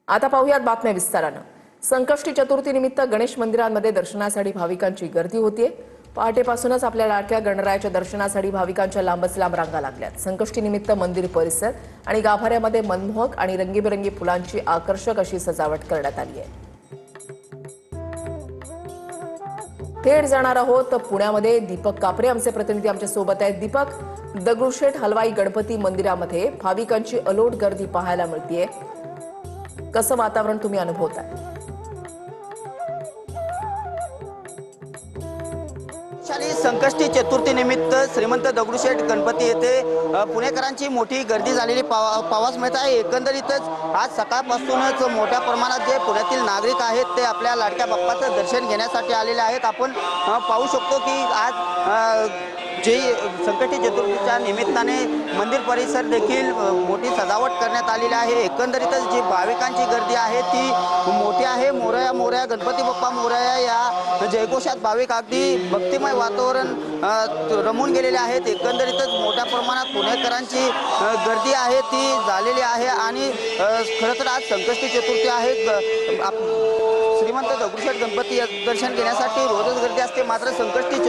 आता पाहूयात बातम्या विस्तारानं। संकष्टी चतुर्थी निमित्त गणेश मंदिरांमध्ये दर्शनासाठी भाविकांची गर्दी होतीये। पहाटेपासूनच आपल्या लाडक्या गणरायाच्या दर्शनासाठी भाविकांच्या लांबच लांब रांगा लागल्यात। संकष्टी निमित्त मंदिर परिसर आणि गाभाऱ्यामध्ये मनमोहक आणि रंगीबेरंगी फुलांची आकर्षक अशी सजावट करण्यात आली आहे। थेट जाणार आहोत पुण्यामध्ये। दीपक कापरे आमचे प्रतिनिधी आमच्या सोबत आहेत। दीपक, दगडूशेठ हलवाई गणपती मंदिरामध्ये भाविकांची अलोट गर्दी पाहायला मिळतेय। कसं वातावरण तुम्ही अनुभवताय? संकष्टी चतुर्थी निमित्त श्रीमंत दगडूशेठ गणपती येथे पुणेकरांची मोठी गर्दी झालेली पाहावयास मिळत आहे। एकंदरीतच आज सकाळपासूनच मोठ्या प्रमाणात जे पुण्यातील नागरिक आहेत ते आपल्या लाडक्या बाप्पाचं दर्शन घेण्यासाठी आलेले आहेत। आपण पाहू शकतो की आज जे संकष्टी चतुर्थीच्या निमित्ताने मंदिर परिसर देखील मोठी सजावट करण्यात आलेली आहे। एकंदरीतच जी भाविकांची गर्दी आहे ती मोठी आहे। मोरया मोरया गणपती बाप्पा मोरया या जयघोषात भाविक अगदी भक्तिमय वातावरण रमून गेलेले आहेत। एकंदरीतच मोठ्या प्रमाणात पुणेकरांची गर्दी आहे ती झालेली आहे आणि खरं तर आज संकष्टी चतुर्थी आहे। श्रीमंत दगडूशेठ गणपती दर्शन घेण्यासाठी रोजच गर्दी असते, मात्र संकष्टी